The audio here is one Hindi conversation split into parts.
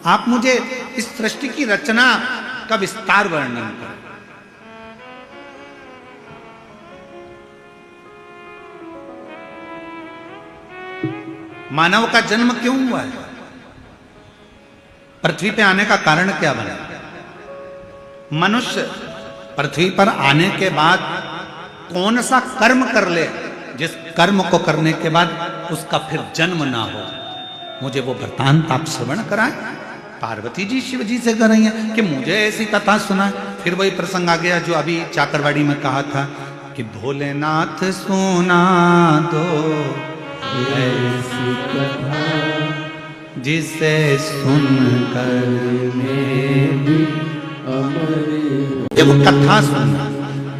आप मुझे इस सृष्टि की रचना का विस्तार वर्णन करें। मानव का जन्म क्यों हुआ है? पृथ्वी पे आने का कारण क्या बना? मनुष्य पृथ्वी पर आने के बाद कौन सा कर्म कर ले जिस कर्म को करने के बाद उसका फिर जन्म ना हो? मुझे वो वृत्तांत आप श्रवण कराएं। पार्वती जी शिव जी से कर रही हैं कि मुझे ऐसी कथा सुना। फिर वही प्रसंग आ गया जो अभी चाकरवाड़ी में कहा था कि भोलेनाथ सुना दो ऐसी कथा जिसे सुनकर मैं भी वो कथा सुनना,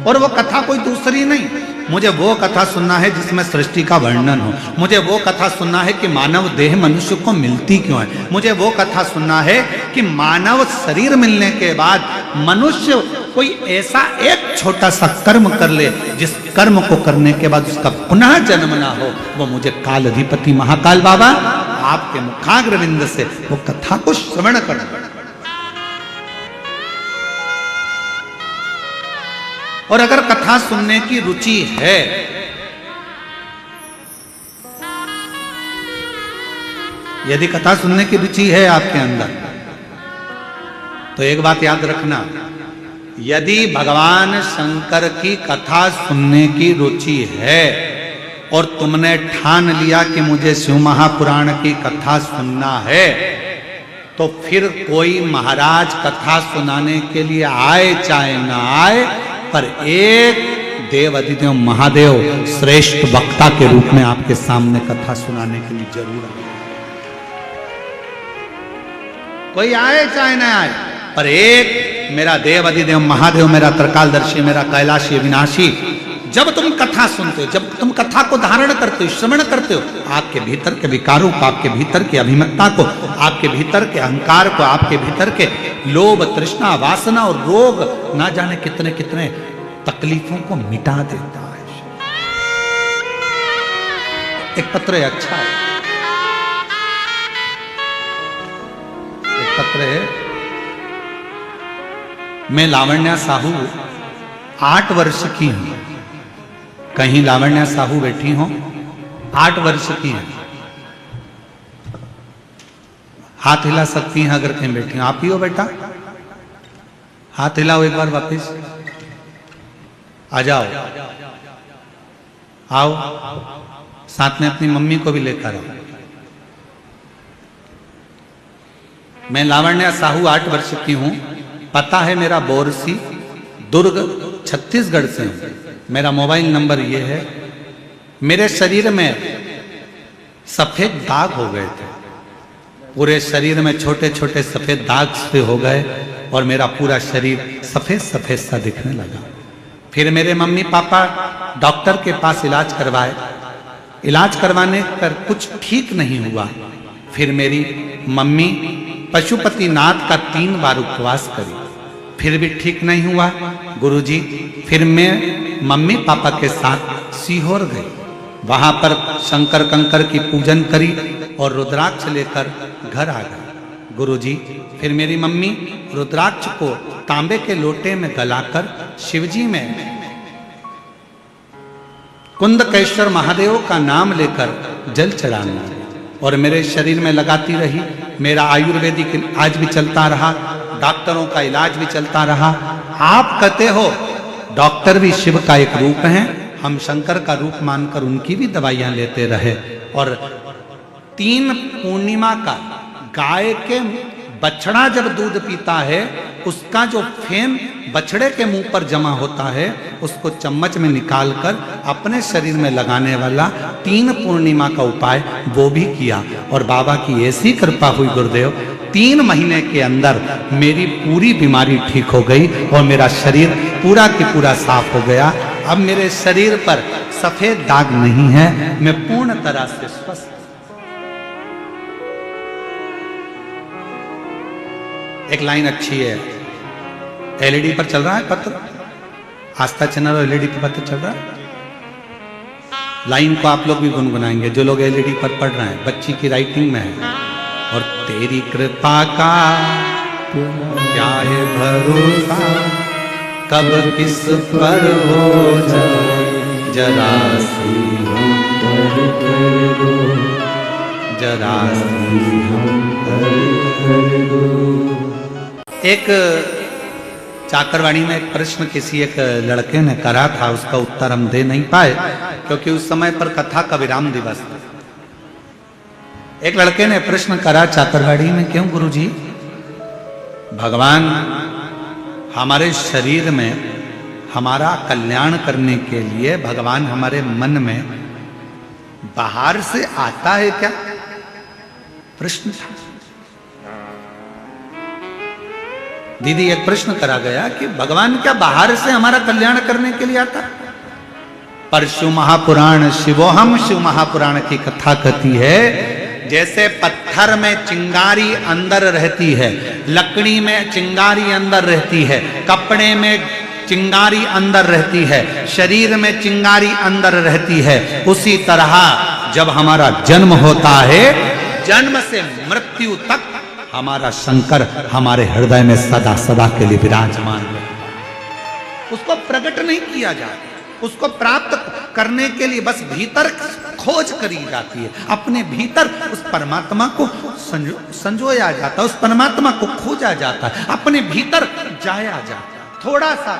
और वो कथा कोई दूसरी नहीं, मुझे वो कथा सुनना है जिसमें सृष्टि का वर्णन हो। मुझे वो कथा सुनना है कि मानव देह मनुष्य को मिलती क्यों है। मुझे वो कथा सुनना है कि मानव शरीर मिलने के बाद मनुष्य कोई ऐसा एक छोटा सा कर्म कर ले जिस कर्म को करने के बाद उसका पुनः जन्म ना हो। वो मुझे काल अधिपति महाकाल बाबा आपके मुखाग्रविंद से वो कथा को श्रवण करना। और अगर कथा सुनने की रुचि है यदि कथा सुनने की रुचि है आपके अंदर तो एक बात याद रखना, यदि भगवान शंकर की कथा सुनने की रुचि है और तुमने ठान लिया कि मुझे शिव महापुराण की कथा सुनना है तो फिर कोई महाराज कथा सुनाने के लिए आए चाहे ना आए, पर एक देव अधिदेव महादेव श्रेष्ठ वक्ता के रूप में आपके सामने कथा सुनाने के लिए जरूर आए। कोई आए चाहे ना आए, पर एक मेरा देव अधिदेव महादेव, मेरा त्रिकालदर्शी, मेरा कैलाशी अविनाशी, जब तुम कथा सुनते हो, जब तुम कथा को धारण करते हो, श्रवण करते हो, आपके भीतर के विकारों को, आपके भीतर की अभिमत्ता को, आपके भीतर के अहंकार को, आपके भीतर के लोभ तृष्णा वासना और रोग ना जाने कितने कितने तकलीफों को मिटा देता है। एक पत्र है, अच्छा है, एक पत्र है। मैं लावण्या साहू 8 वर्ष की हूं। कहीं लावण्या साहू बैठी हो, 8 वर्ष की है। हाथ हिला सकती हैं अगर कहीं बैठी हो। आप ही हो बेटा? हाथ हिलाओ एक बार वापिस। आ जाओ, आओ, साथ में अपनी मम्मी को भी लेकर आओ। मैं लावण्या साहू 8 वर्ष की हूं। पता है मेरा बोरसी, दुर्ग, छत्तीसगढ़ से हूं। मेरा मोबाइल नंबर ये है। मेरे शरीर में सफेद दाग हो गए थे, पूरे शरीर में छोटे छोटे सफेद दाग से हो गए और मेरा पूरा शरीर सफेद सफेद सा दिखने लगा। फिर मेरे मम्मी पापा डॉक्टर के पास इलाज करवाए। इलाज करवाने पर कुछ ठीक नहीं हुआ। फिर मेरी मम्मी पशुपतिनाथ का 3 बार उपवास करी, फिर भी ठीक नहीं हुआ। गुरुजी, फिर मैं मम्मी पापा के साथ सीहोर गई। वहां पर शंकर कंकर की पूजन करी और रुद्राक्ष लेकर घर आ गए। गुरुजी, फिर मेरी मम्मी रुद्राक्ष को तांबे के लोटे में गलाकर शिवजी में कुंदकेश्वर महादेव का नाम लेकर जल चढ़ाने और मेरे शरीर में लगाती रही। मेरा आयुर्वेदिक आज भी चलता रहा, डॉक्टरों का इलाज भी चलता रहा। आप कहते हो डॉक्टर भी शिव का एक रूप है, हम शंकर का रूप मानकर उनकी भी दवाइयां लेते रहे। और 3 पूर्णिमा का गाय के बछड़ा जब दूध पीता है, उसका जो फेन बछड़े के मुंह पर जमा होता है, उसको चम्मच में निकालकर अपने शरीर में लगाने वाला 3 पूर्णिमा का उपाय वो भी किया। और बाबा की ऐसी कृपा हुई गुरुदेव, 3 महीने के अंदर मेरी पूरी बीमारी ठीक हो गई और मेरा शरीर पूरा की पूरा साफ हो गया। अब मेरे शरीर पर सफेद दाग नहीं है, मैं पूर्ण तरह से स्वस्थ। एक लाइन अच्छी है, एलईडी पर चल रहा है पत्र, आस्था चैनल और एलईडी पर पत्र चल रहा है। लाइन को आप लोग भी गुनगुनाएंगे जो लोग एलईडी पर पढ़ रहे हैं, बच्ची की राइटिंग में है। और तेरी कृपा का क्या है भरोसा, कब किस पर हो जाए जरा सी हम पर कर दो, जरा सी हम पर कर दो। एक चाकरवाणी में एक प्रश्न किसी एक लड़के ने करा था, उसका उत्तर हम दे नहीं पाए क्योंकि उस समय पर कथा का विराम दिवस था। एक लड़के ने प्रश्न करा चाकरवाड़ी में, क्यों गुरुजी भगवान हमारे शरीर में हमारा कल्याण करने के लिए भगवान हमारे मन में बाहर से आता है क्या? प्रश्न था। दीदी एक प्रश्न करा गया कि भगवान क्या बाहर से हमारा कल्याण करने के लिए आता? पर शिव महापुराण, शिवोहम शिव महापुराण की कथा कहती है, जैसे पत्थर में चिंगारी अंदर रहती है, लकड़ी में चिंगारी अंदर रहती है, कपड़े में चिंगारी अंदर रहती है, शरीर में चिंगारी अंदर रहती है, उसी तरह जब हमारा जन्म होता है, जन्म से मृत्यु तक हमारा शंकर हमारे हृदय में सदा सदा के लिए विराजमान है। उसको प्रकट नहीं किया जाता, उसको प्राप्त करने के लिए बस भीतर खोज करी जाती है, अपने भीतर उस परमात्मा को संजोया जाता है, उस परमात्मा को खोजा जाता है, अपने भीतर जाया जाता है। थोड़ा सा